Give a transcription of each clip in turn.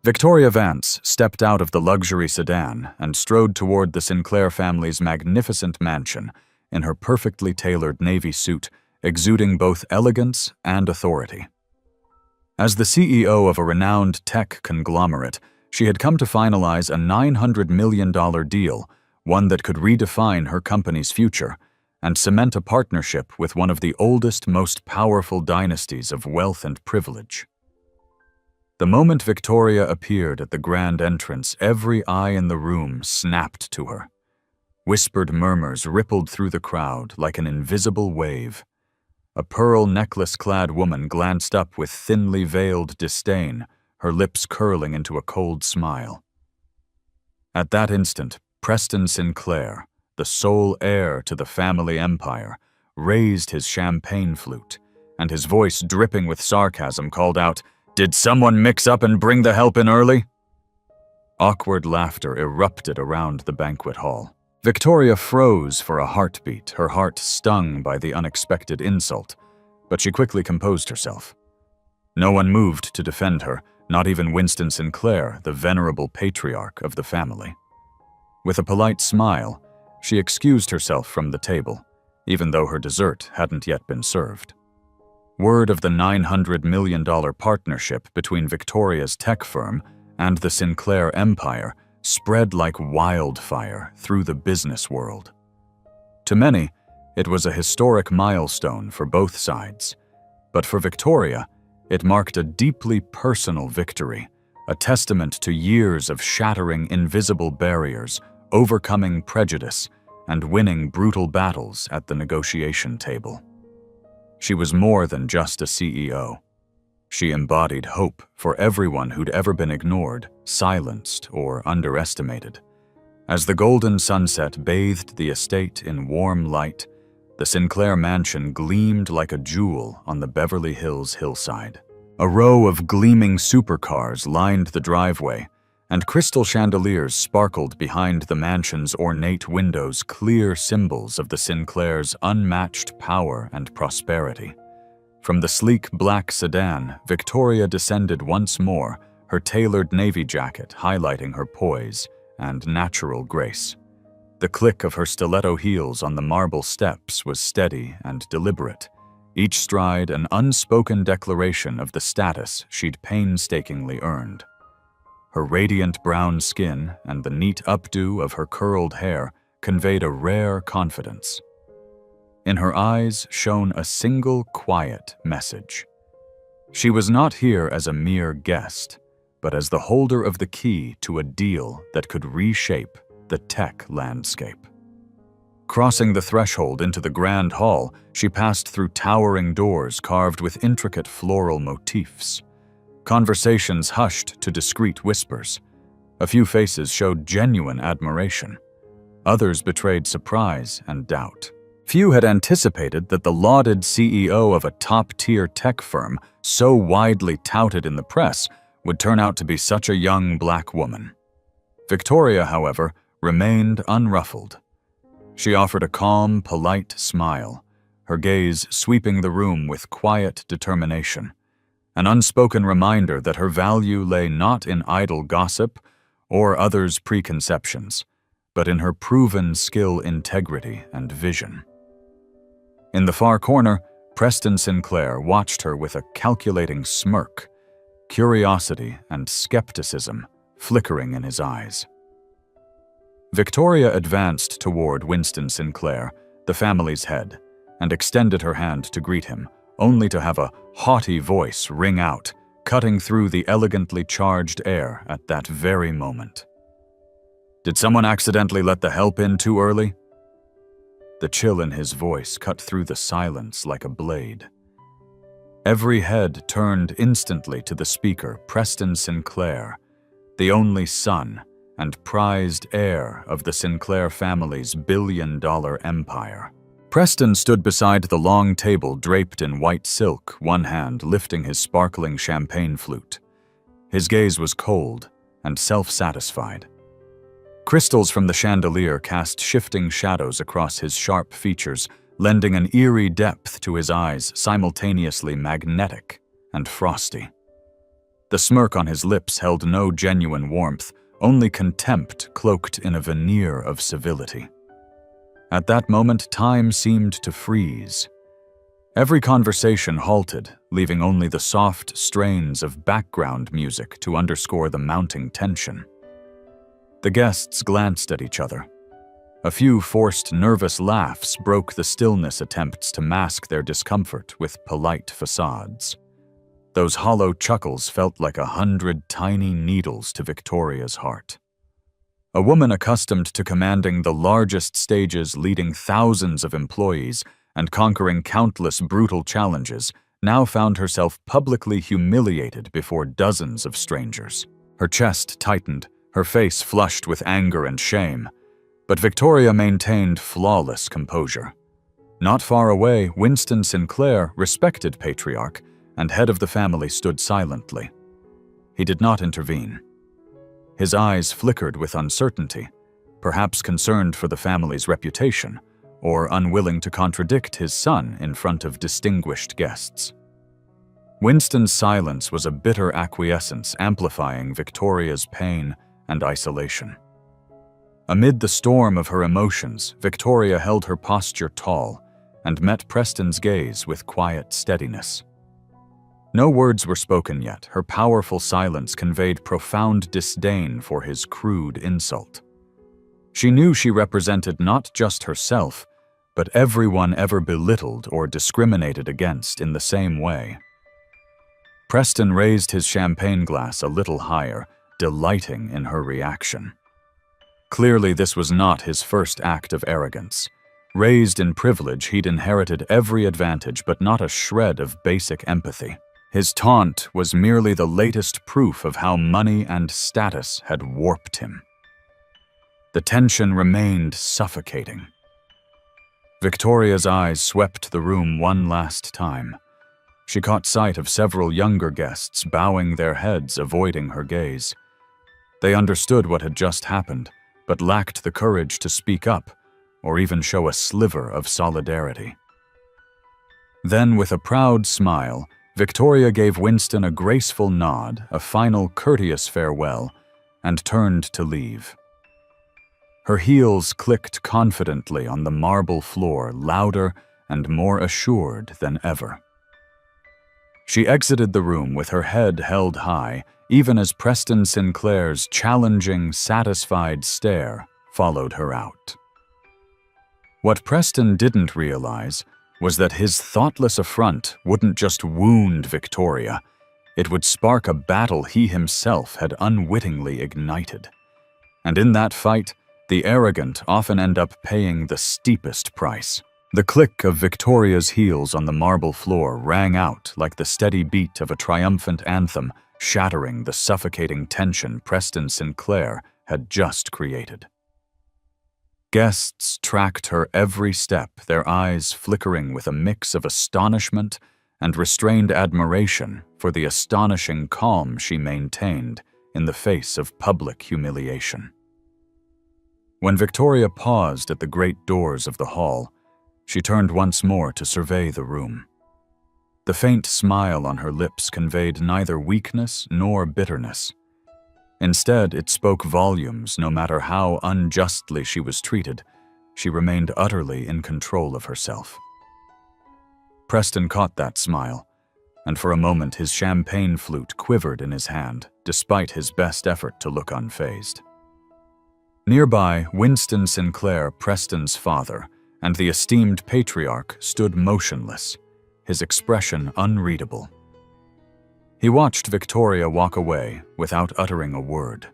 Victoria Vance stepped out of the luxury sedan and strode toward the Sinclair family's magnificent mansion in her perfectly tailored navy suit, exuding both elegance and authority. As the CEO of a renowned tech conglomerate, she had come to finalize a $900 million deal, one that could redefine her company's future and cement a partnership with one of the oldest, most powerful dynasties of wealth and privilege. The moment Victoria appeared at the grand entrance, every eye in the room snapped to her. Whispered murmurs rippled through the crowd like an invisible wave. A pearl necklace-clad woman glanced up with thinly veiled disdain, her lips curling into a cold smile. At that instant, Preston Sinclair, the sole heir to the family empire, raised his champagne flute, and his voice dripping with sarcasm called out, "Did someone mix up and bring the help in early?" Awkward laughter erupted around the banquet hall. Victoria froze for a heartbeat, her heart stung by the unexpected insult, but she quickly composed herself. No one moved to defend her, not even Winston Sinclair, the venerable patriarch of the family. With a polite smile, she excused herself from the table, even though her dessert hadn't yet been served. Word of the $900 million partnership between Victoria's tech firm and the Sinclair empire spread like wildfire through the business world. To many, it was a historic milestone for both sides, but for Victoria, it marked a deeply personal victory, a testament to years of shattering invisible barriers, overcoming prejudice, and winning brutal battles at the negotiation table. She was more than just a CEO. She embodied hope for everyone who'd ever been ignored, silenced, or underestimated. As the golden sunset bathed the estate in warm light, the Sinclair mansion gleamed like a jewel on the Beverly Hills hillside. A row of gleaming supercars lined the driveway, and crystal chandeliers sparkled behind the mansion's ornate windows, clear symbols of the Sinclairs' unmatched power and prosperity. From the sleek black sedan, Victoria descended once more, her tailored navy jacket highlighting her poise and natural grace. The click of her stiletto heels on the marble steps was steady and deliberate, each stride an unspoken declaration of the status she'd painstakingly earned. Her radiant brown skin and the neat updo of her curled hair conveyed a rare confidence. In her eyes shone a single quiet message. She was not here as a mere guest, but as the holder of the key to a deal that could reshape the tech landscape. Crossing the threshold into the grand hall, she passed through towering doors carved with intricate floral motifs. Conversations hushed to discreet whispers. A few faces showed genuine admiration. Others betrayed surprise and doubt. Few had anticipated that the lauded CEO of a top-tier tech firm, so widely touted in the press, would turn out to be such a young black woman. Victoria, however, remained unruffled. She offered a calm, polite smile, her gaze sweeping the room with quiet determination, an unspoken reminder that her value lay not in idle gossip or others' preconceptions, but in her proven skill, integrity, and vision. In the far corner, Preston Sinclair watched her with a calculating smirk, curiosity and skepticism flickering in his eyes. Victoria advanced toward Winston Sinclair, the family's head, and extended her hand to greet him, only to have a haughty voice ring out, cutting through the elegantly charged air at that very moment. "Did someone accidentally let the help in too early?" The chill in his voice cut through the silence like a blade. Every head turned instantly to the speaker, Preston Sinclair, the only son and prized heir of the Sinclair family's billion-dollar empire. Preston stood beside the long table draped in white silk, one hand lifting his sparkling champagne flute. His gaze was cold and self-satisfied. Crystals from the chandelier cast shifting shadows across his sharp features, lending an eerie depth to his eyes, simultaneously magnetic and frosty. The smirk on his lips held no genuine warmth, only contempt cloaked in a veneer of civility. At that moment, time seemed to freeze. Every conversation halted, leaving only the soft strains of background music to underscore the mounting tension. The guests glanced at each other. A few forced, nervous laughs broke the stillness attempts to mask their discomfort with polite facades. Those hollow chuckles felt like 100 tiny needles to Victoria's heart. A woman accustomed to commanding the largest stages, leading thousands of employees, and conquering countless brutal challenges, now found herself publicly humiliated before dozens of strangers. Her chest tightened, her face flushed with anger and shame. But Victoria maintained flawless composure. Not far away, Winston Sinclair, respected patriarch and head of the family, stood silently. He did not intervene. His eyes flickered with uncertainty, perhaps concerned for the family's reputation, or unwilling to contradict his son in front of distinguished guests. Winston's silence was a bitter acquiescence, amplifying Victoria's pain and isolation. Amid the storm of her emotions, Victoria held her posture tall and met Preston's gaze with quiet steadiness. No words were spoken yet. Her powerful silence conveyed profound disdain for his crude insult. She knew she represented not just herself, but everyone ever belittled or discriminated against in the same way. Preston raised his champagne glass a little higher, delighting in her reaction. Clearly, this was not his first act of arrogance. Raised in privilege, he'd inherited every advantage but not a shred of basic empathy. His taunt was merely the latest proof of how money and status had warped him. The tension remained suffocating. Victoria's eyes swept the room one last time. She caught sight of several younger guests bowing their heads, avoiding her gaze. They understood what had just happened, but lacked the courage to speak up or even show a sliver of solidarity. Then, with a proud smile, Victoria gave Winston a graceful nod, a final courteous farewell, and turned to leave. Her heels clicked confidently on the marble floor, louder and more assured than ever. She exited the room with her head held high, even as Preston Sinclair's challenging, satisfied stare followed her out. What Preston didn't realize was that his thoughtless affront wouldn't just wound Victoria, it would spark a battle he himself had unwittingly ignited. And in that fight, the arrogant often end up paying the steepest price. The click of Victoria's heels on the marble floor rang out like the steady beat of a triumphant anthem, shattering the suffocating tension Preston Sinclair had just created. Guests tracked her every step, their eyes flickering with a mix of astonishment and restrained admiration for the astonishing calm she maintained in the face of public humiliation. When Victoria paused at the great doors of the hall, she turned once more to survey the room. The faint smile on her lips conveyed neither weakness nor bitterness. Instead, it spoke volumes. No matter how unjustly she was treated, she remained utterly in control of herself. Preston caught that smile, and for a moment his champagne flute quivered in his hand, despite his best effort to look unfazed. Nearby, Winston Sinclair, Preston's father, and the esteemed patriarch stood motionless, his expression unreadable. He watched Victoria walk away without uttering a word.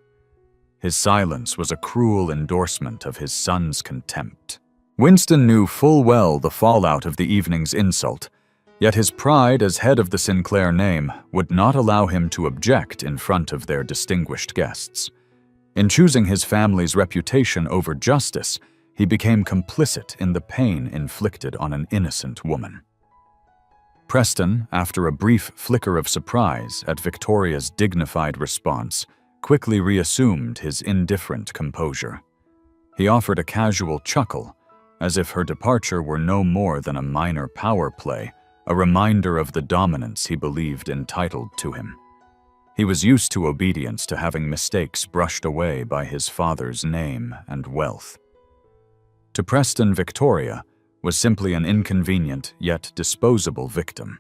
His silence was a cruel endorsement of his son's contempt. Winston knew full well the fallout of the evening's insult, yet his pride as head of the Sinclair name would not allow him to object in front of their distinguished guests. In choosing his family's reputation over justice, he became complicit in the pain inflicted on an innocent woman. Preston, after a brief flicker of surprise at Victoria's dignified response, quickly reassumed his indifferent composure. He offered a casual chuckle, as if her departure were no more than a minor power play, a reminder of the dominance he believed entitled to him. He was used to obedience, to having mistakes brushed away by his father's name and wealth. To Preston, Victoria was simply an inconvenient yet disposable victim.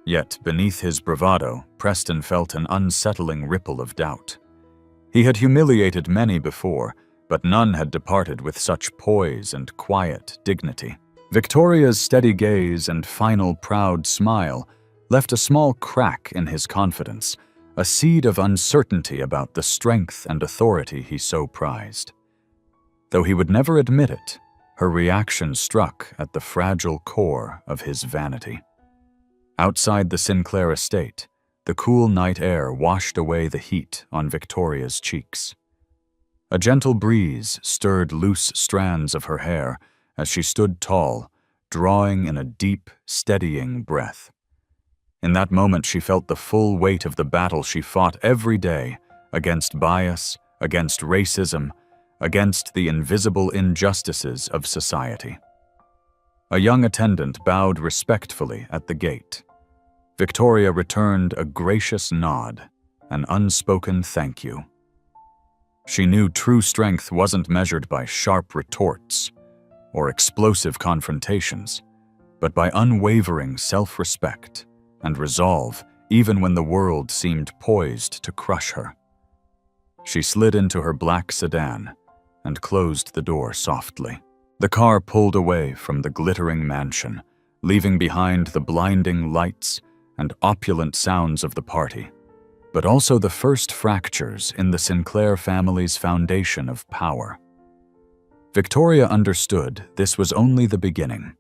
Yet, beneath his bravado, Preston felt an unsettling ripple of doubt. He had humiliated many before, but none had departed with such poise and quiet dignity. Victoria's steady gaze and final proud smile left a small crack in his confidence, a seed of uncertainty about the strength and authority he so prized. Though he would never admit it, her reaction struck at the fragile core of his vanity. Outside the Sinclair estate, the cool night air washed away the heat on Victoria's cheeks. A gentle breeze stirred loose strands of her hair as she stood tall, drawing in a deep, steadying breath. In that moment, she felt the full weight of the battle she fought every day against bias, against racism, against the invisible injustices of society. A young attendant bowed respectfully at the gate. Victoria returned a gracious nod, an unspoken thank you. She knew true strength wasn't measured by sharp retorts or explosive confrontations, but by unwavering self-respect and resolve, even when the world seemed poised to crush her. She slid into her black sedan and closed the door softly. The car pulled away from the glittering mansion, leaving behind the blinding lights and opulent sounds of the party, but also the first fractures in the Sinclair family's foundation of power. Victoria understood this was only the beginning.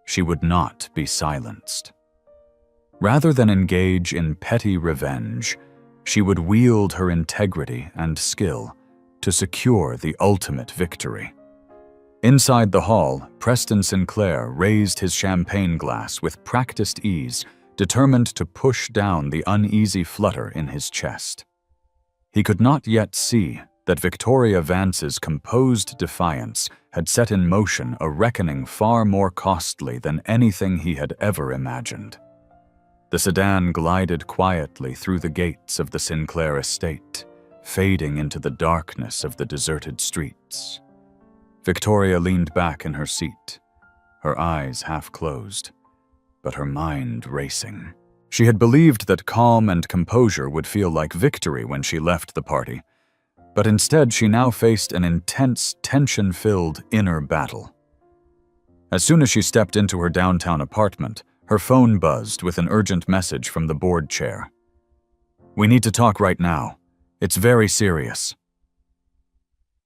She would not be silenced. Rather than engage in petty revenge, she would wield her integrity and skill to secure the ultimate victory. Inside the hall, Preston Sinclair raised his champagne glass with practiced ease, determined to push down the uneasy flutter in his chest. He could not yet see that Victoria Vance's composed defiance had set in motion a reckoning far more costly than anything he had ever imagined. The sedan glided quietly through the gates of the Sinclair estate, fading into the darkness of the deserted streets. Victoria leaned back in her seat, her eyes half closed, but her mind racing. She had believed that calm and composure would feel like victory when she left the party, but instead she now faced an intense, tension-filled inner battle. As soon as she stepped into her downtown apartment, her phone buzzed with an urgent message from the board chair. "We need to talk right now. It's very serious."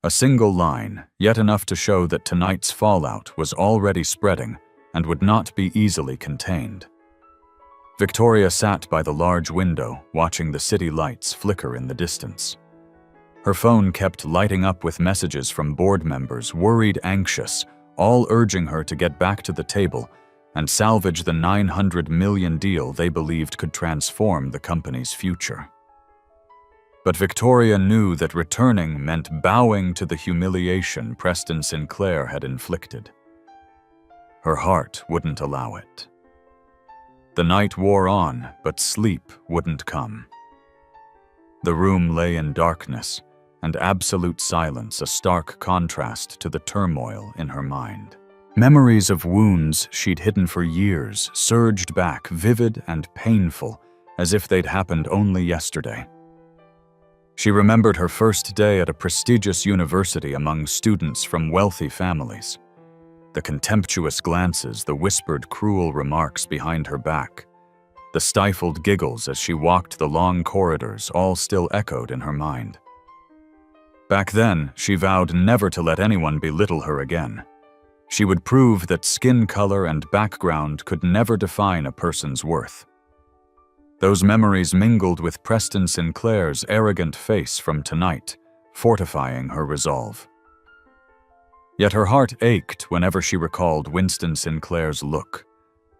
A single line, yet enough to show that tonight's fallout was already spreading and would not be easily contained. Victoria sat by the large window, watching the city lights flicker in the distance. Her phone kept lighting up with messages from board members, worried, anxious, all urging her to get back to the table and salvage the $900 million deal they believed could transform the company's future. But Victoria knew that returning meant bowing to the humiliation Preston Sinclair had inflicted. Her heart wouldn't allow it. The night wore on, but sleep wouldn't come. The room lay in darkness and absolute silence, a stark contrast to the turmoil in her mind. Memories of wounds she'd hidden for years surged back, vivid and painful, as if they'd happened only yesterday. She remembered her first day at a prestigious university among students from wealthy families. The contemptuous glances, the whispered cruel remarks behind her back, the stifled giggles as she walked the long corridors, all still echoed in her mind. Back then, she vowed never to let anyone belittle her again. She would prove that skin color and background could never define a person's worth. Those memories mingled with Preston Sinclair's arrogant face from tonight, fortifying her resolve. Yet her heart ached whenever she recalled Winston Sinclair's look,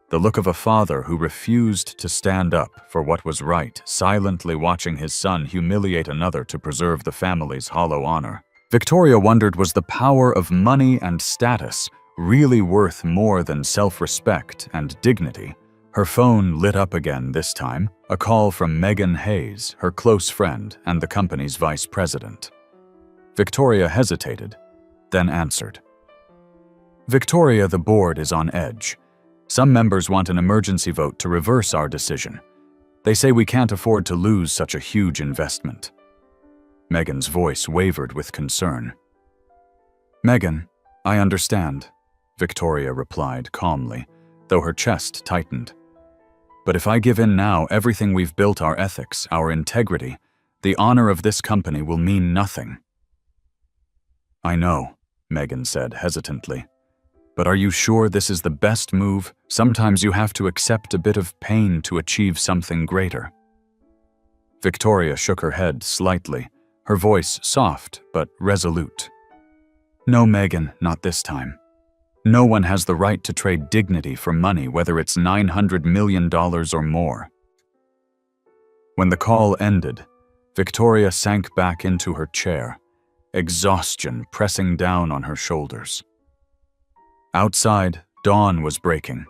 the look of a father who refused to stand up for what was right, silently watching his son humiliate another to preserve the family's hollow honor. Victoria wondered, was the power of money and status really worth more than self-respect and dignity Her phone lit up again this time, a call from Megan Hayes, her close friend and the company's vice president. Victoria hesitated, then answered. "Victoria, the board is on edge. Some members want an emergency vote to reverse our decision. They say we can't afford to lose such a huge investment." Megan's voice wavered with concern. "Megan, I understand," Victoria replied calmly, though her chest tightened. "But if I give in now, everything we've built, our ethics, our integrity, the honor of this company will mean nothing." "I know," Megan said hesitantly. "But are you sure this is the best move? Sometimes you have to accept a bit of pain to achieve something greater." Victoria shook her head slightly, her voice soft but resolute. "No, Megan, not this time. No one has the right to trade dignity for money, whether it's $900 million or more." When the call ended, Victoria sank back into her chair, exhaustion pressing down on her shoulders. Outside, dawn was breaking.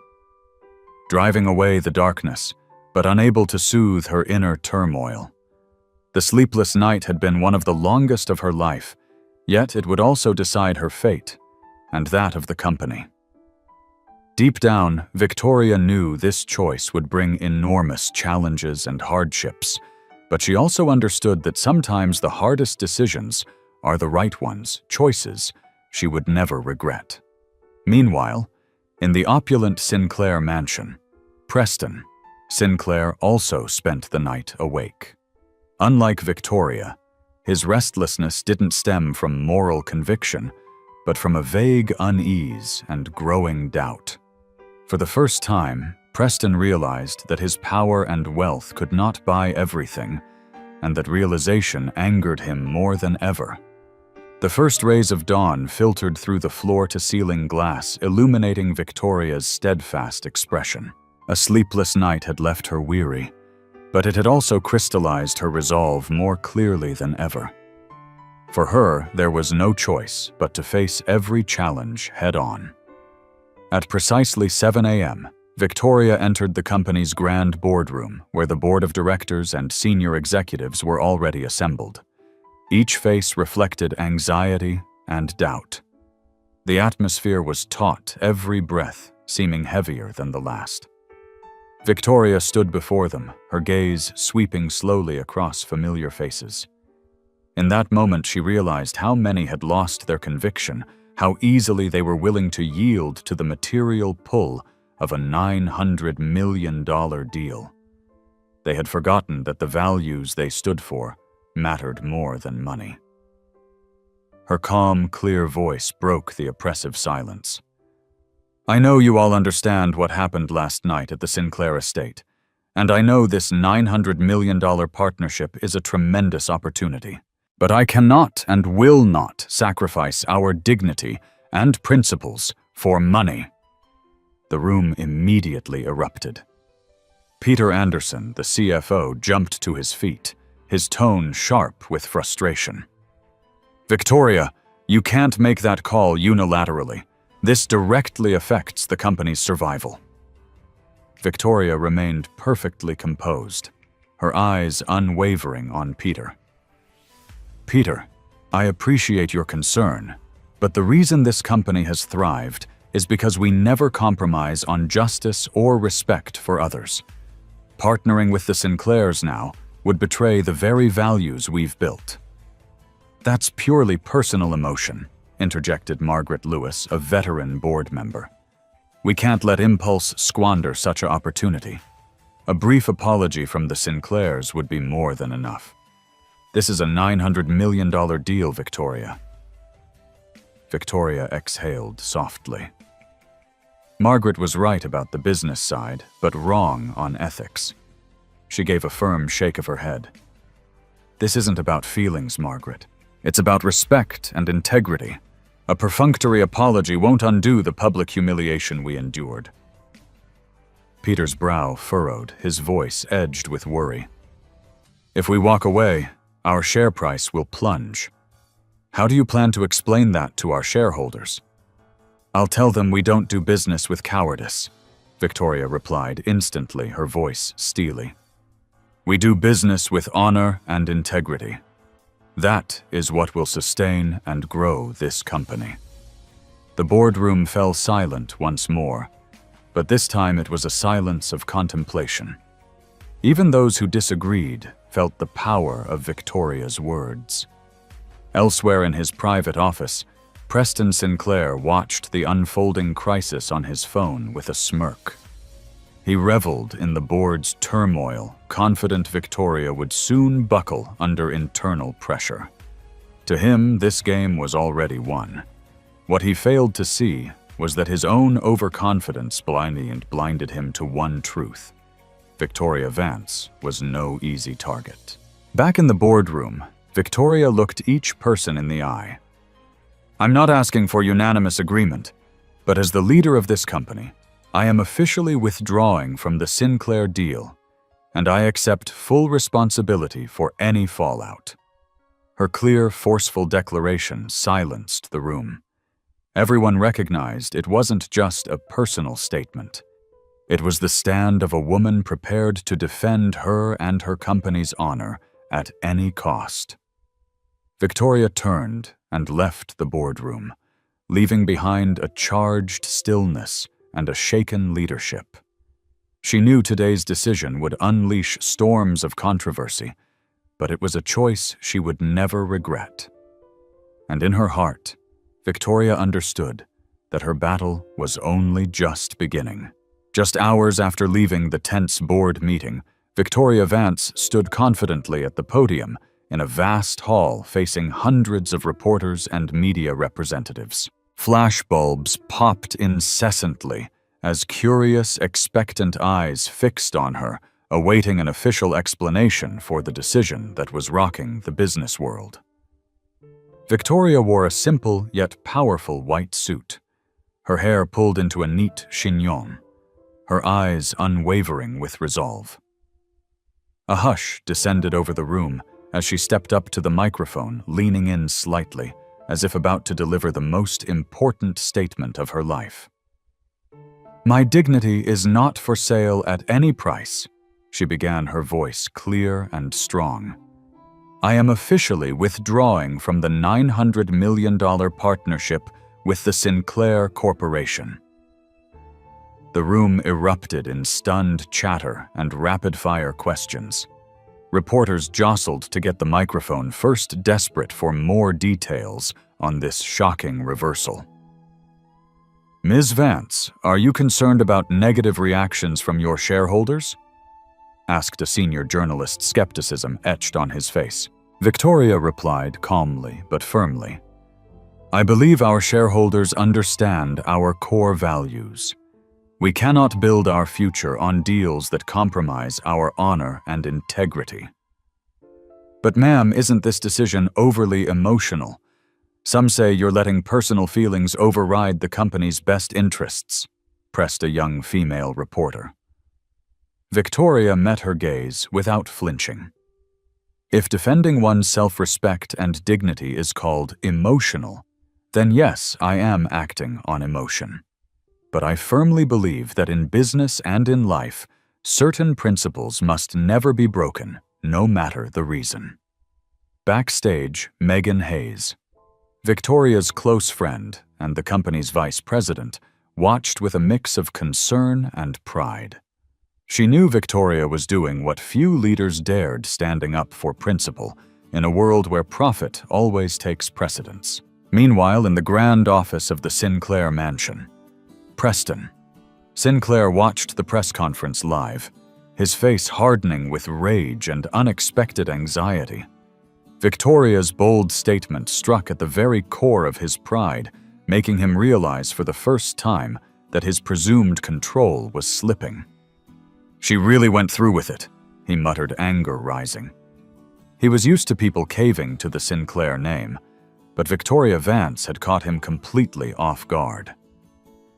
Driving away the darkness, but unable to soothe her inner turmoil. The sleepless night had been one of the longest of her life, yet it would also decide her fate, and that of the company. Deep down, Victoria knew this choice would bring enormous challenges and hardships, but she also understood that sometimes the hardest decisions are the right ones, choices she would never regret. Meanwhile, in the opulent Sinclair mansion, Preston, Sinclair also spent the night awake. Unlike Victoria, his restlessness didn't stem from moral conviction, but from a vague unease and growing doubt. For the first time, Preston realized that his power and wealth could not buy everything, and that realization angered him more than ever. The first rays of dawn filtered through the floor-to-ceiling glass, illuminating Victoria's steadfast expression. A sleepless night had left her weary, but it had also crystallized her resolve more clearly than ever. For her, there was no choice but to face every challenge head-on. At precisely 7 a.m., Victoria entered the company's grand boardroom, where the board of directors and senior executives were already assembled. Each face reflected anxiety and doubt. The atmosphere was taut, every breath seeming heavier than the last. Victoria stood before them, her gaze sweeping slowly across familiar faces. In that moment, she realized how many had lost their conviction, how easily they were willing to yield to the material pull of a $900 million deal. They had forgotten that the values they stood for mattered more than money. Her calm, clear voice broke the oppressive silence. "I know you all understand what happened last night at the Sinclair estate, and I know this $900 million partnership is a tremendous opportunity. But I cannot and will not sacrifice our dignity and principles for money." The room immediately erupted. Peter Anderson, the CFO, jumped to his feet, his tone sharp with frustration. "Victoria, you can't make that call unilaterally. This directly affects the company's survival." Victoria remained perfectly composed, her eyes unwavering on Peter. "Peter, I appreciate your concern, but the reason this company has thrived is because we never compromise on justice or respect for others. Partnering with the Sinclairs now would betray the very values we've built." "That's purely personal emotion," interjected Margaret Lewis, a veteran board member. "We can't let impulse squander such an opportunity. A brief apology from the Sinclairs would be more than enough. This is a $900 million deal, Victoria." Victoria exhaled softly. Margaret was right about the business side, but wrong on ethics. She gave a firm shake of her head. "This isn't about feelings, Margaret. It's about respect and integrity. A perfunctory apology won't undo the public humiliation we endured." Peter's brow furrowed, his voice edged with worry. "If we walk away, our share price will plunge. How do you plan to explain that to our shareholders?" "I'll tell them we don't do business with cowardice. Victoria replied instantly, her voice steely. "We do business with honor and integrity. That is what will sustain and grow this company." The boardroom fell silent once more, but this time it was a silence of contemplation. Even those who disagreed felt the power of Victoria's words. Elsewhere in his private office, Preston Sinclair watched the unfolding crisis on his phone with a smirk. He reveled in the board's turmoil, confident Victoria would soon buckle under internal pressure. To him, this game was already won. What he failed to see was that his own overconfidence blinded him to one truth. Victoria Vance was no easy target. Back in the boardroom, Victoria looked each person in the eye. "I'm not asking for unanimous agreement, but as the leader of this company, I am officially withdrawing from the Sinclair deal, and I accept full responsibility for any fallout." Her clear, forceful declaration silenced the room. Everyone recognized it wasn't just a personal statement. It was the stand of a woman prepared to defend her and her company's honor at any cost. Victoria turned and left the boardroom, leaving behind a charged stillness and a shaken leadership. She knew today's decision would unleash storms of controversy, but it was a choice she would never regret. And in her heart, Victoria understood that her battle was only just beginning. Just hours after leaving the tense board meeting, Victoria Vance stood confidently at the podium in a vast hall facing hundreds of reporters and media representatives. Flashbulbs popped incessantly as curious, expectant eyes fixed on her, awaiting an official explanation for the decision that was rocking the business world. Victoria wore a simple yet powerful white suit, her hair pulled into a neat chignon, her eyes unwavering with resolve. A hush descended over the room as she stepped up to the microphone, leaning in slightly, as if about to deliver the most important statement of her life. "My dignity is not for sale at any price," she began, her voice clear and strong. "I am officially withdrawing from the $900 million partnership with the Sinclair Corporation." The room erupted in stunned chatter and rapid-fire questions. Reporters jostled to get the microphone, first desperate for more details on this shocking reversal. "Ms. Vance, are you concerned about negative reactions from your shareholders?" asked a senior journalist, skepticism etched on his face. Victoria replied calmly but firmly, "I believe our shareholders understand our core values. We cannot build our future on deals that compromise our honor and integrity." "But ma'am, isn't this decision overly emotional? Some say you're letting personal feelings override the company's best interests," pressed a young female reporter. Victoria met her gaze without flinching. "If defending one's self-respect and dignity is called emotional, then yes, I am acting on emotion. But I firmly believe that in business and in life, certain principles must never be broken, no matter the reason." Backstage, Megan Hayes, Victoria's close friend and the company's vice president, watched with a mix of concern and pride. She knew Victoria was doing what few leaders dared, standing up for principle, in a world where profit always takes precedence. Meanwhile, in the grand office of the Sinclair mansion, Preston. Sinclair watched the press conference live, his face hardening with rage and unexpected anxiety. Victoria's bold statement struck at the very core of his pride, making him realize for the first time that his presumed control was slipping. "She really went through with it," he muttered, anger rising. He was used to people caving to the Sinclair name, but Victoria Vance had caught him completely off guard.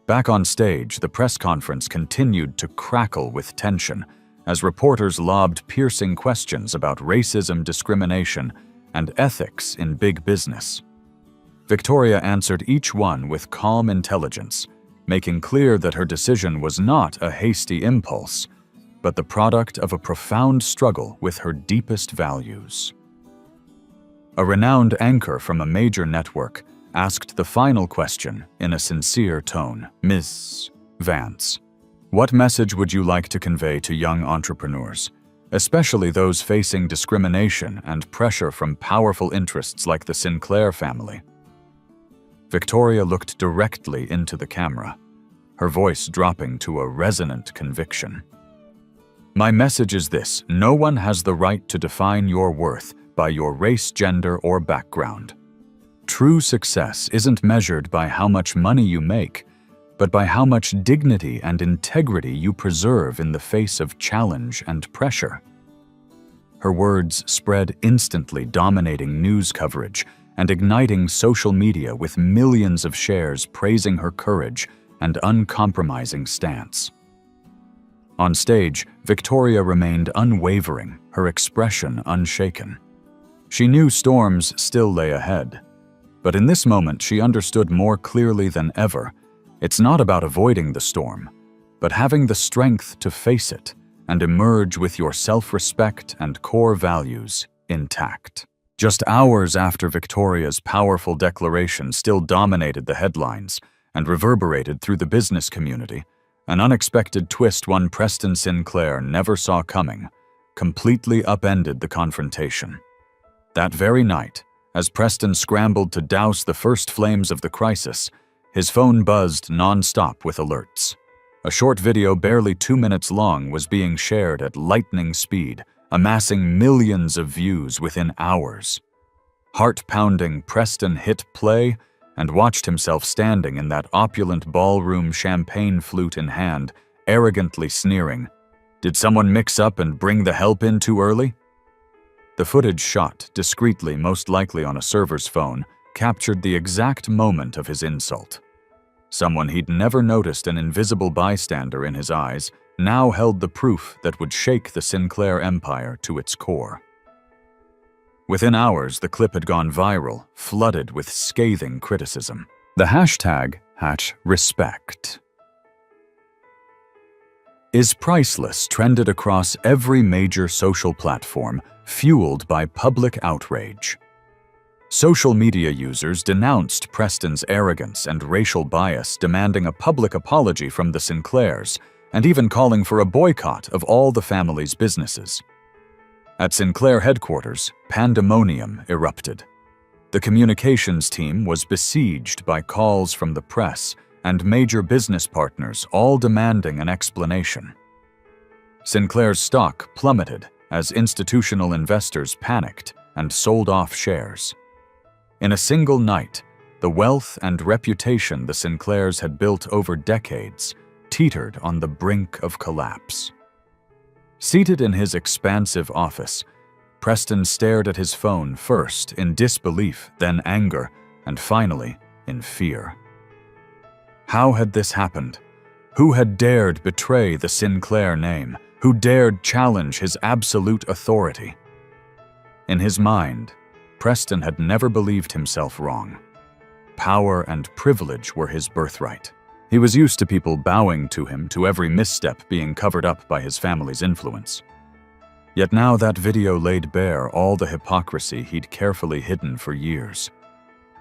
Back on stage, the press conference continued to crackle with tension as reporters lobbed piercing questions about racism, discrimination, and ethics in big business. Victoria answered each one with calm intelligence, making clear that her decision was not a hasty impulse, but the product of a profound struggle with her deepest values. A renowned anchor from a major network asked the final question in a sincere tone. "Ms. Vance, what message would you like to convey to young entrepreneurs, especially those facing discrimination and pressure from powerful interests like the Sinclair family?" Victoria looked directly into the camera, her voice dropping to a resonant conviction. "My message is this: no one has the right to define your worth by your race, gender, or background. True success isn't measured by how much money you make, but by how much dignity and integrity you preserve in the face of challenge and pressure." Her words spread instantly, dominating news coverage and igniting social media with millions of shares praising her courage and uncompromising stance. On stage, Victoria remained unwavering, her expression unshaken. She knew storms still lay ahead, but in this moment she understood more clearly than ever: it's not about avoiding the storm, but having the strength to face it and emerge with your self-respect and core values intact. Just hours after Victoria's powerful declaration still dominated the headlines and reverberated through the business community, an unexpected twist one Preston Sinclair never saw coming completely upended the confrontation. That very night, as Preston scrambled to douse the first flames of the crisis, his phone buzzed non-stop with alerts. A short video barely 2 minutes long was being shared at lightning speed, amassing millions of views within hours. Heart-pounding, Preston hit play and watched himself standing in that opulent ballroom, champagne flute in hand, arrogantly sneering. Did someone mix up and bring the help in too early? The footage, shot discreetly, most likely on a server's phone, captured the exact moment of his insult. Someone he'd never noticed, an invisible bystander in his eyes, now held the proof that would shake the Sinclair empire to its core. Within hours, the clip had gone viral, flooded with scathing criticism. The hashtag #respect is priceless trended across every major social platform, fueled by public outrage. Social media users denounced Preston's arrogance and racial bias, demanding a public apology from the Sinclairs, and even calling for a boycott of all the family's businesses. At Sinclair headquarters, pandemonium erupted. The communications team was besieged by calls from the press and major business partners, all demanding an explanation. Sinclair's stock plummeted as institutional investors panicked and sold off shares. In a single night, the wealth and reputation the Sinclairs had built over decades teetered on the brink of collapse. Seated in his expansive office, Preston stared at his phone, first in disbelief, then anger, and finally in fear. How had this happened? Who had dared betray the Sinclair name? Who dared challenge his absolute authority? In his mind, Preston had never believed himself wrong. Power and privilege were his birthright. He was used to people bowing to him, to every misstep being covered up by his family's influence. Yet now that video laid bare all the hypocrisy he'd carefully hidden for years.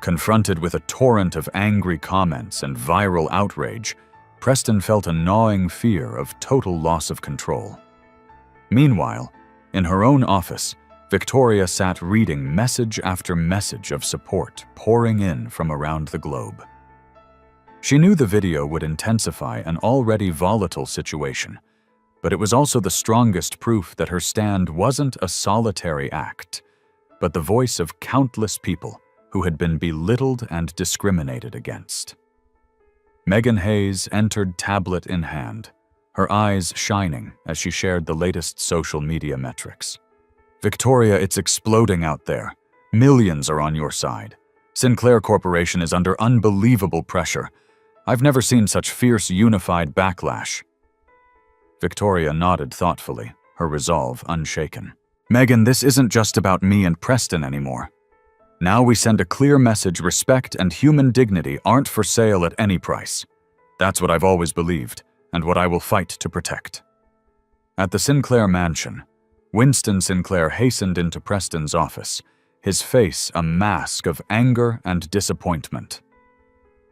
Confronted with a torrent of angry comments and viral outrage, Preston felt a gnawing fear of total loss of control. Meanwhile, in her own office, Victoria sat reading message after message of support pouring in from around the globe. She knew the video would intensify an already volatile situation, but it was also the strongest proof that her stand wasn't a solitary act, but the voice of countless people who had been belittled and discriminated against. Megan Hayes entered, tablet in hand, her eyes shining as she shared the latest social media metrics. "Victoria, it's exploding out there. Millions are on your side. Sinclair Corporation is under unbelievable pressure. I've never seen such fierce, unified backlash." Victoria nodded thoughtfully, her resolve unshaken. "Megan, this isn't just about me and Preston anymore. Now we send a clear message: respect and human dignity aren't for sale at any price. That's what I've always believed, and what I will fight to protect." At the Sinclair mansion, Winston Sinclair hastened into Preston's office, his face a mask of anger and disappointment.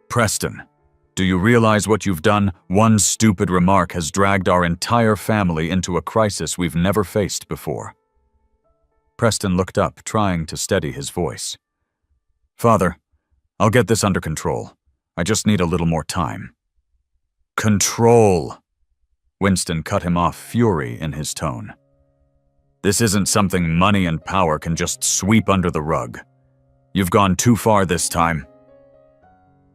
"Preston, do you realize what you've done? One stupid remark has dragged our entire family into a crisis we've never faced before." Preston looked up, trying to steady his voice. "Father, I'll get this under control. I just need a little more time." "Control!" Winston cut him off, fury in his tone. "This isn't something money and power can just sweep under the rug. You've gone too far this time."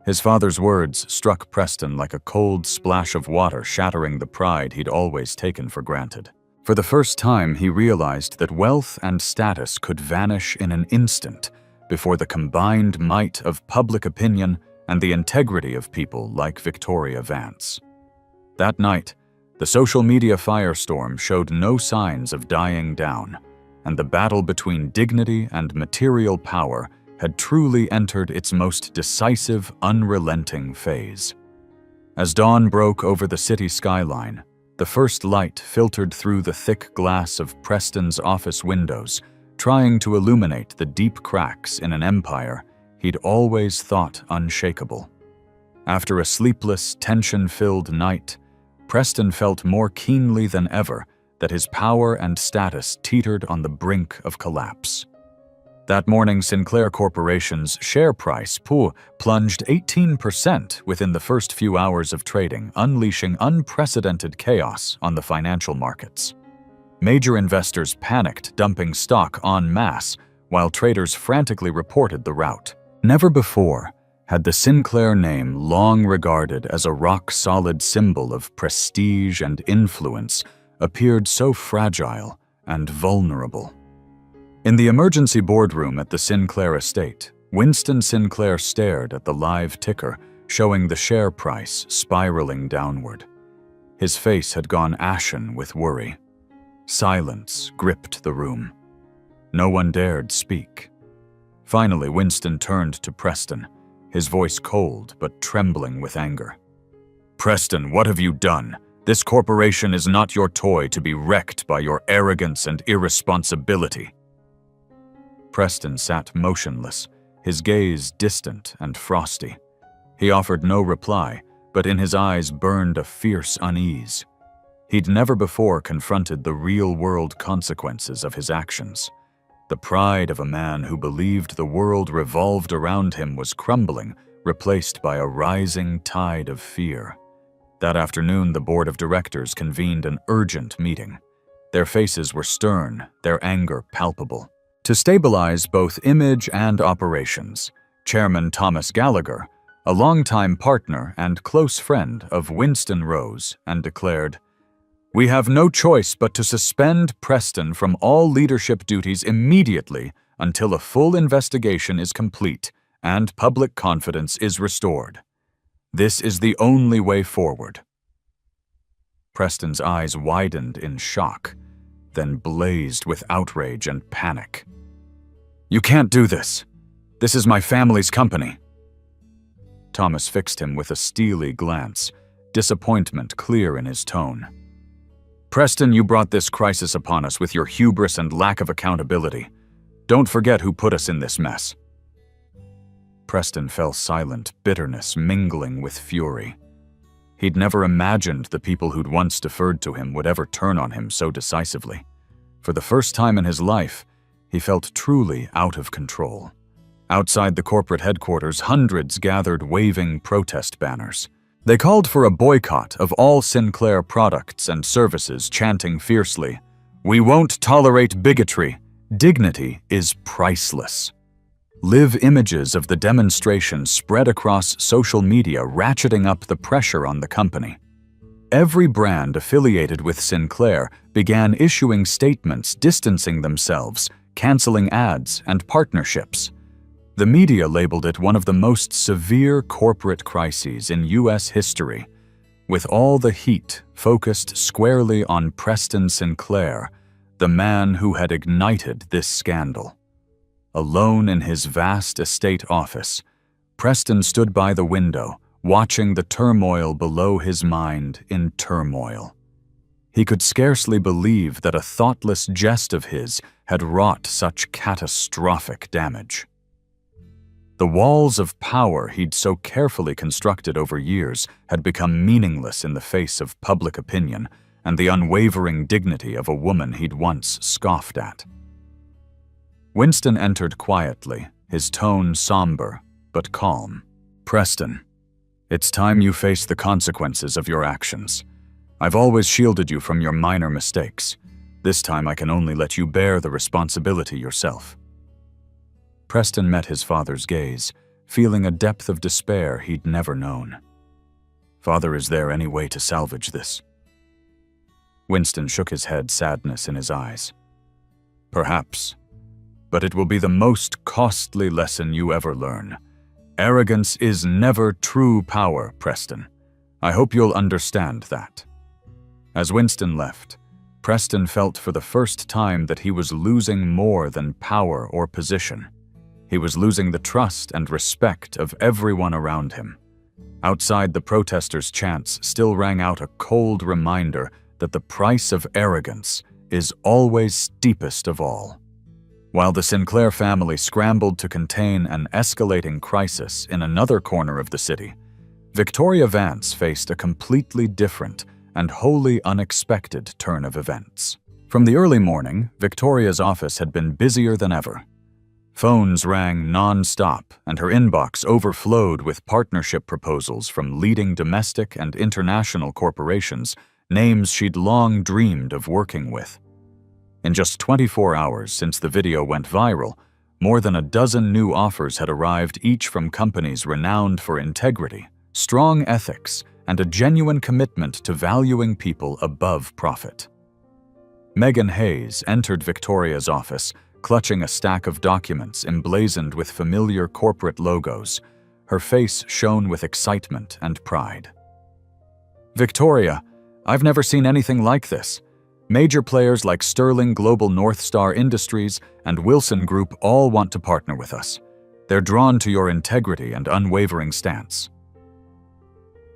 His father's words struck Preston like a cold splash of water, shattering the pride he'd always taken for granted. For the first time, he realized that wealth and status could vanish in an instant before the combined might of public opinion and the integrity of people like Victoria Vance. That night, the social media firestorm showed no signs of dying down, and the battle between dignity and material power had truly entered its most decisive, unrelenting phase. As dawn broke over the city skyline, the first light filtered through the thick glass of Preston's office windows, trying to illuminate the deep cracks in an empire he'd always thought unshakable. After a sleepless, tension-filled night, Preston felt more keenly than ever that his power and status teetered on the brink of collapse. That morning, Sinclair Corporation's share price plunged 18% within the first few hours of trading, unleashing unprecedented chaos on the financial markets. Major investors panicked, dumping stock en masse, while traders frantically reported the rout. Never before had the Sinclair name, long regarded as a rock-solid symbol of prestige and influence, appeared so fragile and vulnerable. In the emergency boardroom at the Sinclair estate, Winston Sinclair stared at the live ticker, showing the share price spiraling downward. His face had gone ashen with worry. Silence gripped the room. No one dared speak. Finally, Winston turned to Preston, his voice cold but trembling with anger. "Preston, what have you done? This corporation is not your toy to be wrecked by your arrogance and irresponsibility." Preston sat motionless, his gaze distant and frosty. He offered no reply, but in his eyes burned a fierce unease. He'd never before confronted the real-world consequences of his actions. The pride of a man who believed the world revolved around him was crumbling, replaced by a rising tide of fear. That afternoon, the board of directors convened an urgent meeting. Their faces were stern, their anger palpable. To stabilize both image and operations, Chairman Thomas Gallagher, a longtime partner and close friend of Winston, rose and declared, "We have no choice but to suspend Preston from all leadership duties immediately until a full investigation is complete and public confidence is restored. This is the only way forward." Preston's eyes widened in shock, then blazed with outrage and panic. "You can't do this. This is my family's company." Thomas fixed him with a steely glance, disappointment clear in his tone. "Preston, you brought this crisis upon us with your hubris and lack of accountability. Don't forget who put us in this mess." Preston fell silent, bitterness mingling with fury. He'd never imagined the people who'd once deferred to him would ever turn on him so decisively. For the first time in his life, he felt truly out of control. Outside the corporate headquarters, hundreds gathered waving protest banners. They called for a boycott of all Sinclair products and services, chanting fiercely, "We won't tolerate bigotry. Dignity is priceless." Live images of the demonstration spread across social media, ratcheting up the pressure on the company. Every brand affiliated with Sinclair began issuing statements distancing themselves, canceling ads and partnerships. The media labeled it one of the most severe corporate crises in U.S. history, with all the heat focused squarely on Preston Sinclair, the man who had ignited this scandal. Alone in his vast estate office, Preston stood by the window, watching the turmoil below his mind in turmoil. He could scarcely believe that a thoughtless jest of his had wrought such catastrophic damage. The walls of power he'd so carefully constructed over years had become meaningless in the face of public opinion and the unwavering dignity of a woman he'd once scoffed at. Winston entered quietly, his tone somber but calm. "Preston, it's time you face the consequences of your actions. I've always shielded you from your minor mistakes. This time I can only let you bear the responsibility yourself." Preston met his father's gaze, feeling a depth of despair he'd never known. "Father, is there any way to salvage this?" Winston shook his head, sadness in his eyes. "Perhaps, but it will be the most costly lesson you ever learn. Arrogance is never true power, Preston. I hope you'll understand that." As Winston left, Preston felt for the first time that he was losing more than power or position. He was losing the trust and respect of everyone around him. Outside, the protesters' chants still rang out a cold reminder that the price of arrogance is always steepest of all. While the Sinclair family scrambled to contain an escalating crisis in another corner of the city, Victoria Vance faced a completely different and wholly unexpected turn of events. From the early morning, Victoria's office had been busier than ever. Phones rang non-stop, and her inbox overflowed with partnership proposals from leading domestic and international corporations, names she'd long dreamed of working with. In just 24 hours since the video went viral, more than a dozen new offers had arrived, each from companies renowned for integrity, strong ethics, and a genuine commitment to valuing people above profit. Megan Hayes entered Victoria's office, clutching a stack of documents emblazoned with familiar corporate logos. Her face shone with excitement and pride. "Victoria, I've never seen anything like this. Major players like Sterling Global North Star Industries and Wilson Group all want to partner with us. They're drawn to your integrity and unwavering stance."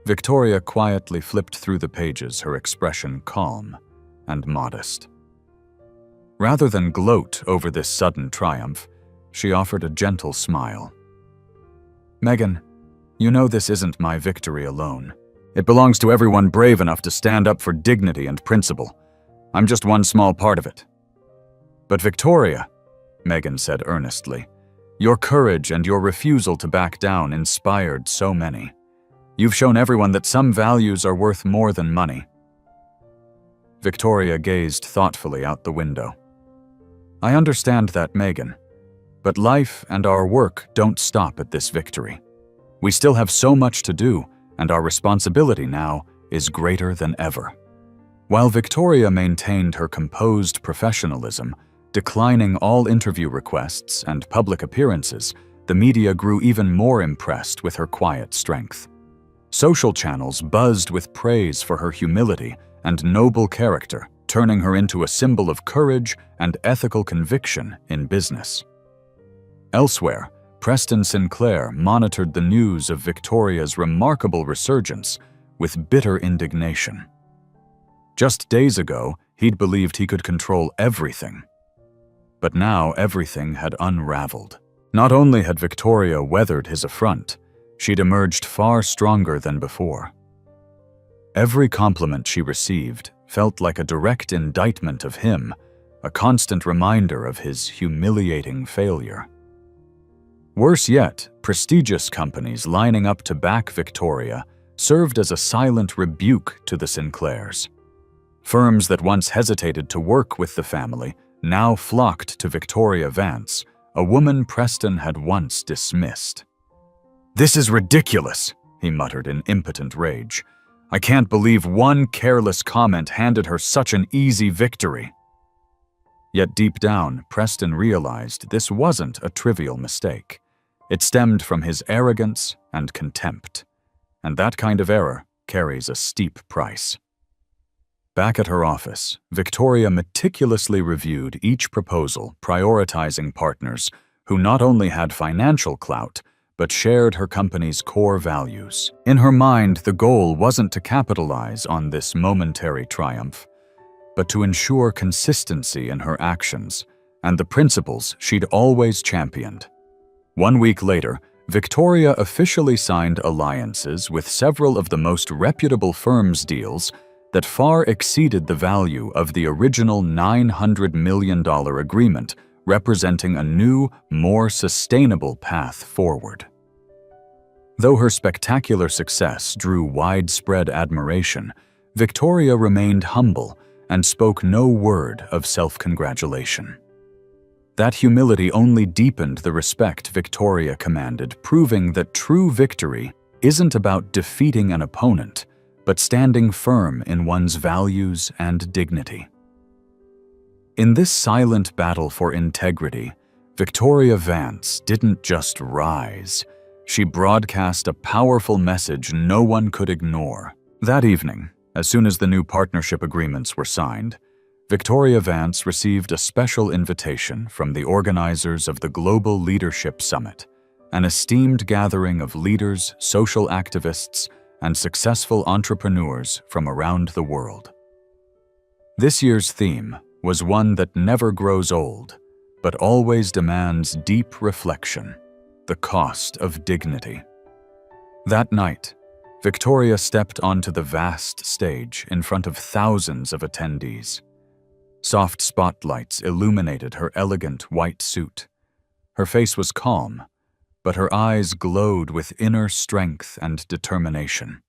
Victoria quietly flipped through the pages, her expression calm and modest. Rather than gloat over this sudden triumph, she offered a gentle smile. "Megan, you know this isn't my victory alone. It belongs to everyone brave enough to stand up for dignity and principle. I'm just one small part of it." "But Victoria," Megan said earnestly, "your courage and your refusal to back down inspired so many. You've shown everyone that some values are worth more than money." Victoria gazed thoughtfully out the window. "I understand that, Megan, but life and our work don't stop at this victory. We still have so much to do, and our responsibility now is greater than ever." While Victoria maintained her composed professionalism, declining all interview requests and public appearances, the media grew even more impressed with her quiet strength. Social channels buzzed with praise for her humility and noble character, turning her into a symbol of courage and ethical conviction in business. Elsewhere, Preston Sinclair monitored the news of Victoria's remarkable resurgence with bitter indignation. Just days ago, he'd believed he could control everything. But now everything had unraveled. Not only had Victoria weathered his affront, she'd emerged far stronger than before. Every compliment she received felt like a direct indictment of him, a constant reminder of his humiliating failure. Worse yet, prestigious companies lining up to back Victoria served as a silent rebuke to the Sinclairs. Firms that once hesitated to work with the family now flocked to Victoria Vance, a woman Preston had once dismissed. "This is ridiculous," he muttered in impotent rage. "I can't believe one careless comment handed her such an easy victory." Yet deep down, Preston realized this wasn't a trivial mistake. It stemmed from his arrogance and contempt, and that kind of error carries a steep price. Back at her office, Victoria meticulously reviewed each proposal, prioritizing partners who not only had financial clout, but shared her company's core values. In her mind, the goal wasn't to capitalize on this momentary triumph, but to ensure consistency in her actions and the principles she'd always championed. 1 week later, Victoria officially signed alliances with several of the most reputable firms' deals that far exceeded the value of the original $900 million agreement, representing a new, more sustainable path forward. Though her spectacular success drew widespread admiration, Victoria remained humble and spoke no word of self-congratulation. That humility only deepened the respect Victoria commanded, proving that true victory isn't about defeating an opponent, but standing firm in one's values and dignity. In this silent battle for integrity, Victoria Vance didn't just rise. She broadcast a powerful message no one could ignore. That evening, as soon as the new partnership agreements were signed, Victoria Vance received a special invitation from the organizers of the Global Leadership Summit, an esteemed gathering of leaders, social activists, and successful entrepreneurs from around the world. This year's theme was one that never grows old, but always demands deep reflection: the cost of dignity. That night, Victoria stepped onto the vast stage in front of thousands of attendees. Soft spotlights illuminated her elegant white suit. Her face was calm, but her eyes glowed with inner strength and determination.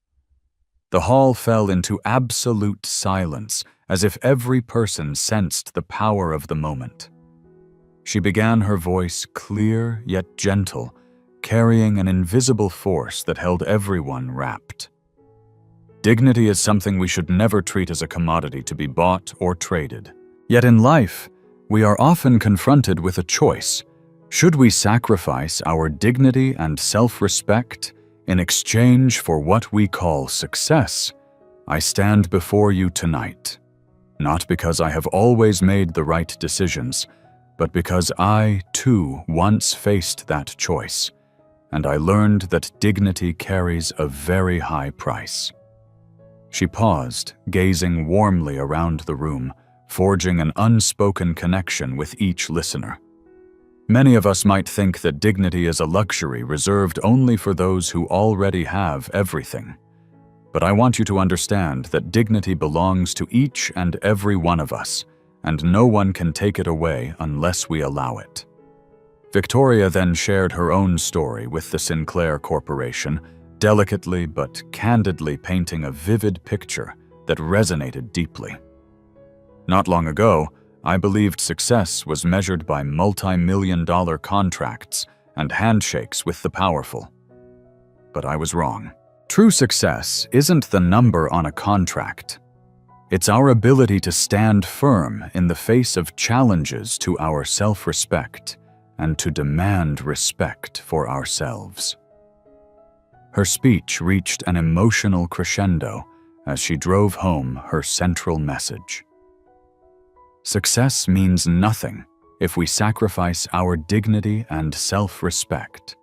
The hall fell into absolute silence, as if every person sensed the power of the moment. She began her voice clear yet gentle, carrying an invisible force that held everyone rapt. Dignity is something we should never treat as a commodity to be bought or traded. Yet in life, we are often confronted with a choice. Should we sacrifice our dignity and self-respect in exchange for what we call success? I stand before you tonight, not because I have always made the right decisions, but because I, too, once faced that choice, and I learned that dignity carries a very high price. She paused, gazing warmly around the room, forging an unspoken connection with each listener. Many of us might think that dignity is a luxury reserved only for those who already have everything. But I want you to understand that dignity belongs to each and every one of us, and no one can take it away unless we allow it. Victoria then shared her own story with the Sinclair Corporation, delicately but candidly painting a vivid picture that resonated deeply. Not long ago, I believed success was measured by multi-million-dollar contracts and handshakes with the powerful. But I was wrong. True success isn't the number on a contract. It's our ability to stand firm in the face of challenges to our self-respect and to demand respect for ourselves. Her speech reached an emotional crescendo as she drove home her central message. Success means nothing if we sacrifice our dignity and self-respect.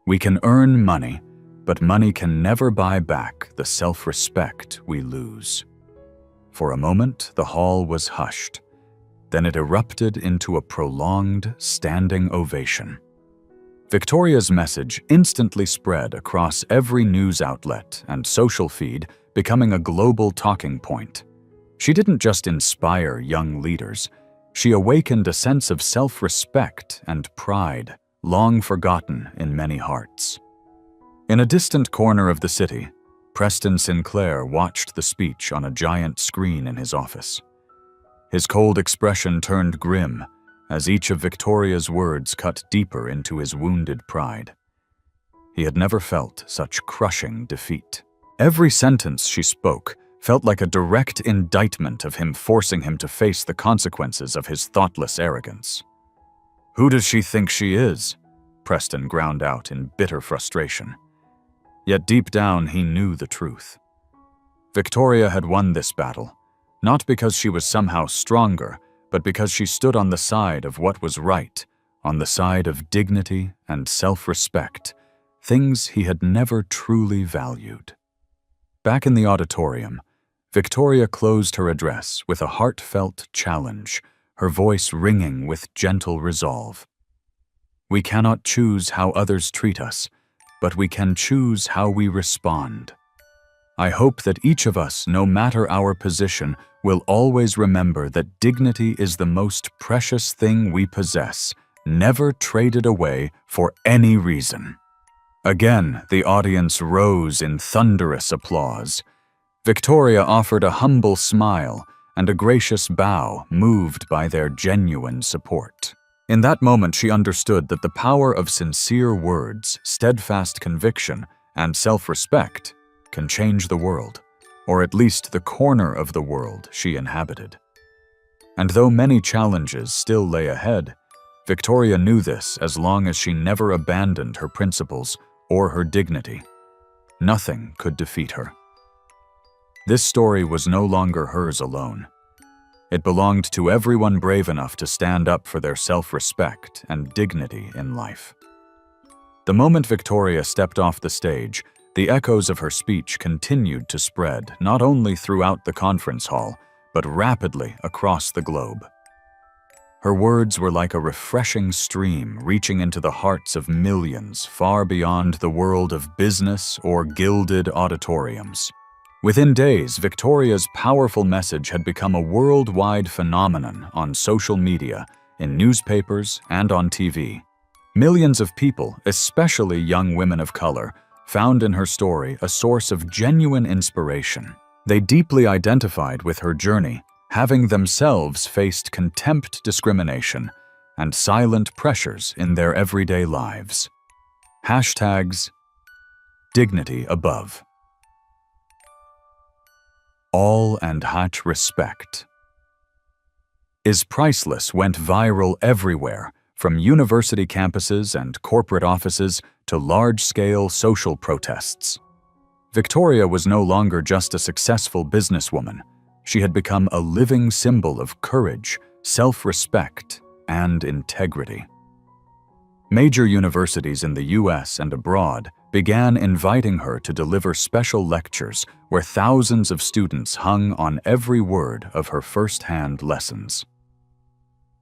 We can earn money, but money can never buy back the self-respect we lose. For a moment, the hall was hushed. Then it erupted into a prolonged, standing ovation. Victoria's message instantly spread across every news outlet and social feed, becoming a global talking point. She didn't just inspire young leaders, she awakened a sense of self-respect and pride, long forgotten in many hearts. In a distant corner of the city, Preston Sinclair watched the speech on a giant screen in his office. His cold expression turned grim as each of Victoria's words cut deeper into his wounded pride. He had never felt such crushing defeat. Every sentence she spoke felt like a direct indictment of him, forcing him to face the consequences of his thoughtless arrogance. "Who does she think she is?" Preston ground out in bitter frustration. Yet deep down he knew the truth. Victoria had won this battle, not because she was somehow stronger, but because she stood on the side of what was right, on the side of dignity and self-respect, things he had never truly valued. Back in the auditorium, Victoria closed her address with a heartfelt challenge, her voice ringing with gentle resolve. We cannot choose how others treat us, but we can choose how we respond. I hope that each of us, no matter our position, will always remember that dignity is the most precious thing we possess, never traded away for any reason. Again, the audience rose in thunderous applause. Victoria offered a humble smile and a gracious bow, moved by their genuine support. In that moment, she understood that the power of sincere words, steadfast conviction, and self-respect can change the world, or at least the corner of the world she inhabited. And though many challenges still lay ahead, Victoria knew this as long as she never abandoned her principles or her dignity. Nothing could defeat her. This story was no longer hers alone. It belonged to everyone brave enough to stand up for their self-respect and dignity in life. The moment Victoria stepped off the stage, the echoes of her speech continued to spread not only throughout the conference hall, but rapidly across the globe. Her words were like a refreshing stream reaching into the hearts of millions far beyond the world of business or gilded auditoriums. Within days, Victoria's powerful message had become a worldwide phenomenon on social media, in newspapers, and on TV. Millions of people, especially young women of color, found in her story a source of genuine inspiration. They deeply identified with her journey, having themselves faced contempt, discrimination, and silent pressures in their everyday lives. Hashtags dignity above. All and hatch respect is priceless went viral everywhere, from university campuses and corporate offices to large-scale social protests. Victoria was no longer just a successful businesswoman. She had become a living symbol of courage, self-respect, and integrity. Major universities in the US and abroad began inviting her to deliver special lectures where thousands of students hung on every word of her first-hand lessons.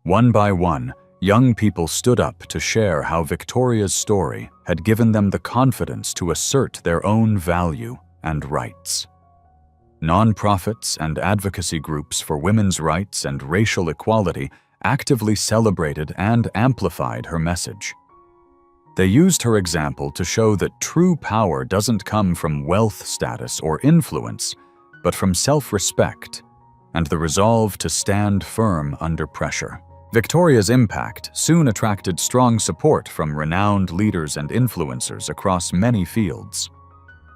One by one, young people stood up to share how Victoria's story had given them the confidence to assert their own value and rights. Nonprofits and advocacy groups for women's rights and racial equality actively celebrated and amplified her message. They used her example to show that true power doesn't come from wealth, status, or influence, but from self-respect and the resolve to stand firm under pressure. Victoria's impact soon attracted strong support from renowned leaders and influencers across many fields.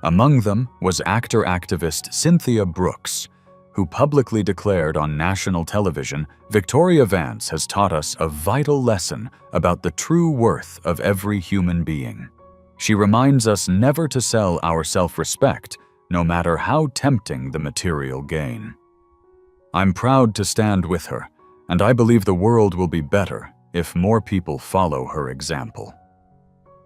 Among them was actor-activist Cynthia Brooks, who publicly declared on national television, "Victoria Vance has taught us a vital lesson about the true worth of every human being. She reminds us never to sell our self-respect, no matter how tempting the material gain." I'm proud to stand with her, and I believe the world will be better if more people follow her example.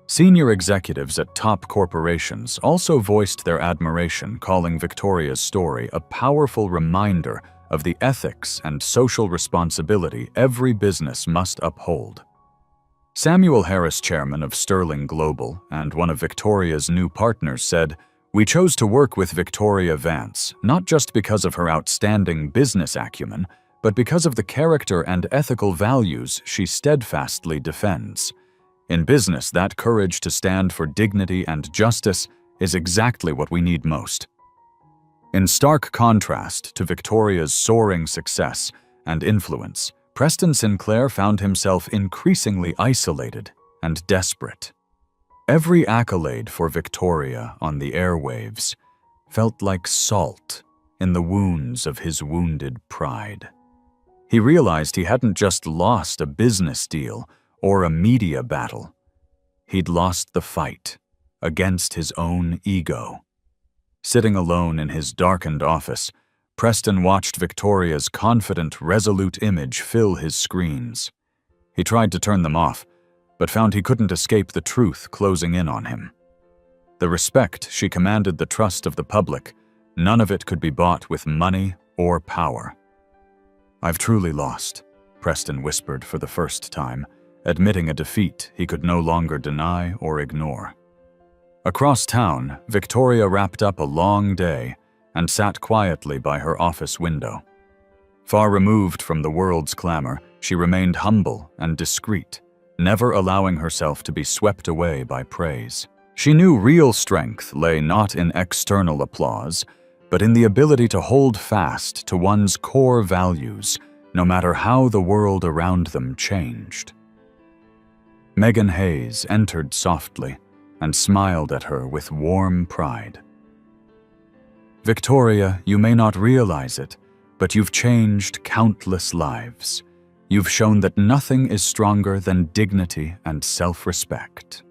Senior executives at top corporations also voiced their admiration, calling Victoria's story a powerful reminder of the ethics and social responsibility every business must uphold. Samuel Harris, chairman of Sterling Global and one of Victoria's new partners, said, "We chose to work with Victoria Vance, not just because of her outstanding business acumen, but because of the character and ethical values she steadfastly defends. In business, that courage to stand for dignity and justice is exactly what we need most." In stark contrast to Victoria's soaring success and influence, Preston Sinclair found himself increasingly isolated and desperate. Every accolade for Victoria on the airwaves felt like salt in the wounds of his wounded pride. He realized he hadn't just lost a business deal or a media battle. He'd lost the fight against his own ego. Sitting alone in his darkened office, Preston watched Victoria's confident, resolute image fill his screens. He tried to turn them off, but found he couldn't escape the truth closing in on him. The respect she commanded, the trust of the public, none of it could be bought with money or power. "I've truly lost," Preston whispered for the first time, admitting a defeat he could no longer deny or ignore. Across town, Victoria wrapped up a long day and sat quietly by her office window. Far removed from the world's clamor, she remained humble and discreet, never allowing herself to be swept away by praise. She knew real strength lay not in external applause, but in the ability to hold fast to one's core values, no matter how the world around them changed. Megan Hayes entered softly and smiled at her with warm pride. "Victoria, you may not realize it, but you've changed countless lives. You've shown that nothing is stronger than dignity and self-respect."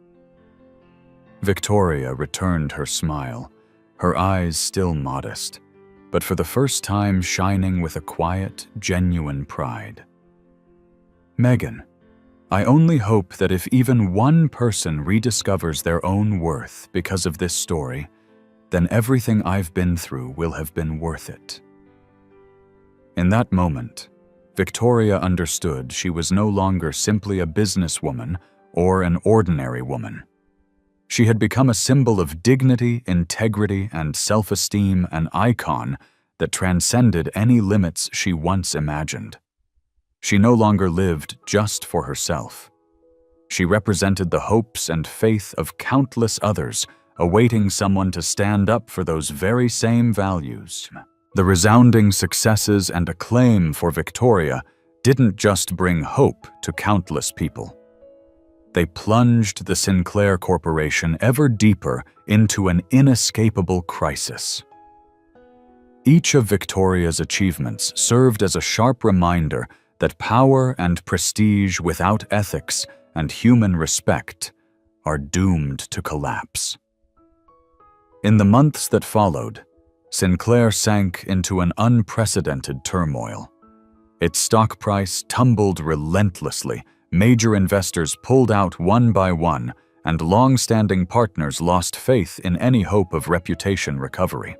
Victoria returned her smile, her eyes still modest, but for the first time shining with a quiet, genuine pride. "Megan, I only hope that if even one person rediscovers their own worth because of this story, then everything I've been through will have been worth it." In that moment, Victoria understood she was no longer simply a businesswoman or an ordinary woman. She had become a symbol of dignity, integrity, and self-esteem, an icon that transcended any limits she once imagined. She no longer lived just for herself. She represented the hopes and faith of countless others, awaiting someone to stand up for those very same values. The resounding successes and acclaim for Victoria didn't just bring hope to countless people. They plunged the Sinclair Corporation ever deeper into an inescapable crisis. Each of Victoria's achievements served as a sharp reminder that power and prestige without ethics and human respect are doomed to collapse. In the months that followed, Sinclair sank into an unprecedented turmoil. Its stock price tumbled relentlessly, major investors pulled out one by one, and long-standing partners lost faith in any hope of reputation recovery.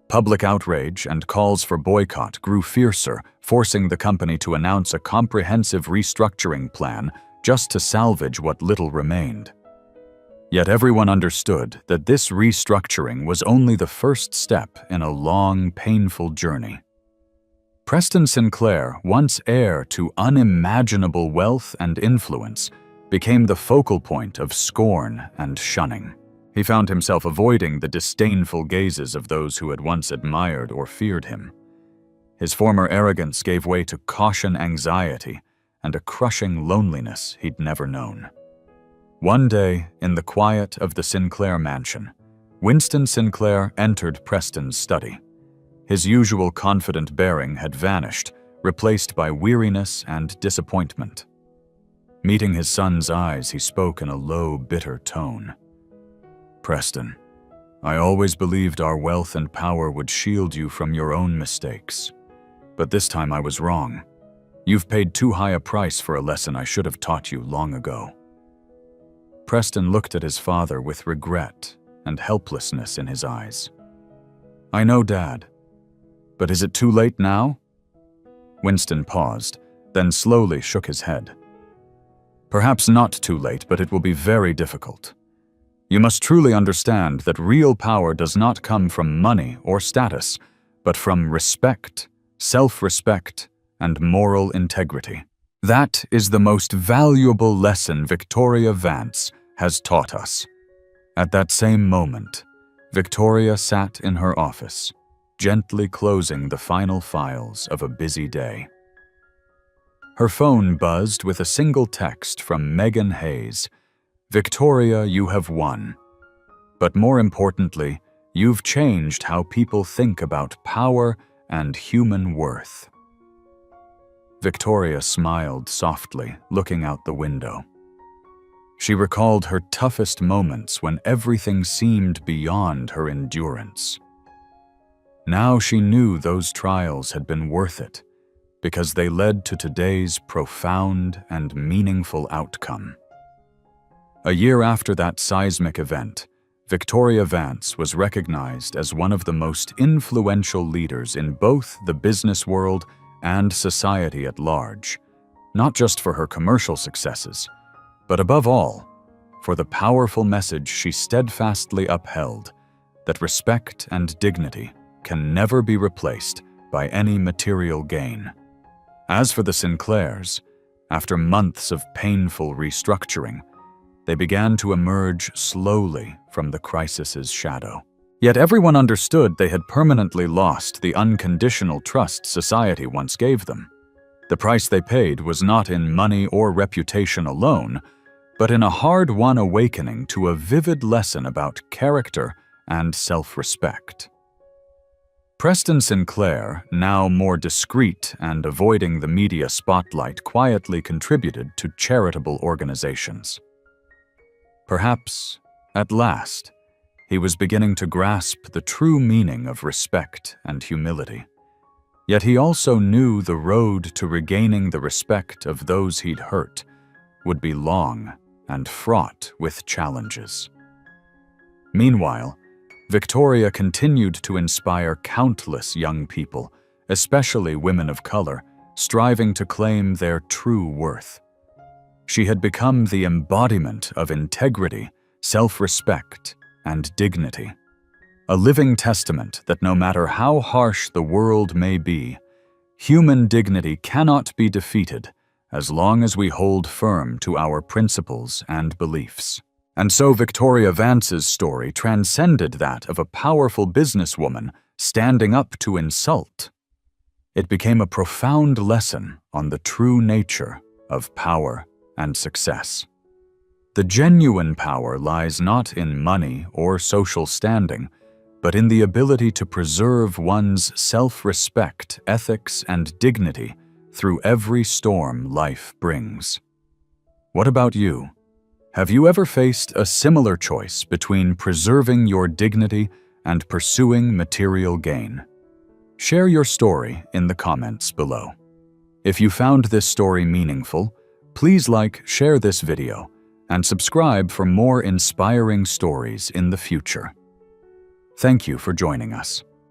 Public outrage and calls for boycott grew fiercer, forcing the company to announce a comprehensive restructuring plan just to salvage what little remained. Yet everyone understood that this restructuring was only the first step in a long, painful journey. Preston Sinclair, once heir to unimaginable wealth and influence, became the focal point of scorn and shunning. He found himself avoiding the disdainful gazes of those who had once admired or feared him. His former arrogance gave way to caution, anxiety, and a crushing loneliness he'd never known. One day, in the quiet of the Sinclair mansion, Winston Sinclair entered Preston's study. His usual confident bearing had vanished, replaced by weariness and disappointment. Meeting his son's eyes, he spoke in a low, bitter tone. "Preston, I always believed our wealth and power would shield you from your own mistakes. But this time I was wrong. You've paid too high a price for a lesson I should have taught you long ago." Preston looked at his father with regret and helplessness in his eyes. "I know, Dad. But is it too late now?" Winston paused, then slowly shook his head. "Perhaps not too late, but it will be very difficult. You must truly understand that real power does not come from money or status, but from respect, self-respect, and moral integrity. That is the most valuable lesson Victoria Vance has taught us." At that same moment, Victoria sat in her office, gently closing the final files of a busy day. Her phone buzzed with a single text from Megan Hayes. "Victoria, you have won. But more importantly, you've changed how people think about power and human worth." Victoria smiled softly, looking out the window. She recalled her toughest moments when everything seemed beyond her endurance. Now she knew those trials had been worth it, because they led to today's profound and meaningful outcome. A year after that seismic event, Victoria Vance was recognized as one of the most influential leaders in both the business world and society at large, not just for her commercial successes, but above all, for the powerful message she steadfastly upheld that respect and dignity can never be replaced by any material gain. As for the Sinclairs, after months of painful restructuring, they began to emerge slowly from the crisis's shadow. Yet everyone understood they had permanently lost the unconditional trust society once gave them. The price they paid was not in money or reputation alone, but in a hard-won awakening to a vivid lesson about character and self-respect. Preston Sinclair, now more discreet and avoiding the media spotlight, quietly contributed to charitable organizations. Perhaps, at last, he was beginning to grasp the true meaning of respect and humility. Yet he also knew the road to regaining the respect of those he'd hurt would be long and fraught with challenges. Meanwhile, Victoria continued to inspire countless young people, especially women of color, striving to claim their true worth. She had become the embodiment of integrity, self-respect, and dignity. A living testament that no matter how harsh the world may be, human dignity cannot be defeated as long as we hold firm to our principles and beliefs. And so Victoria Vance's story transcended that of a powerful businesswoman standing up to insult. It became a profound lesson on the true nature of power and success. The genuine power lies not in money or social standing, but in the ability to preserve one's self-respect, ethics, and dignity through every storm life brings. What about you? Have you ever faced a similar choice between preserving your dignity and pursuing material gain? Share your story in the comments below. If you found this story meaningful, please like, share this video, and subscribe for more inspiring stories in the future. Thank you for joining us.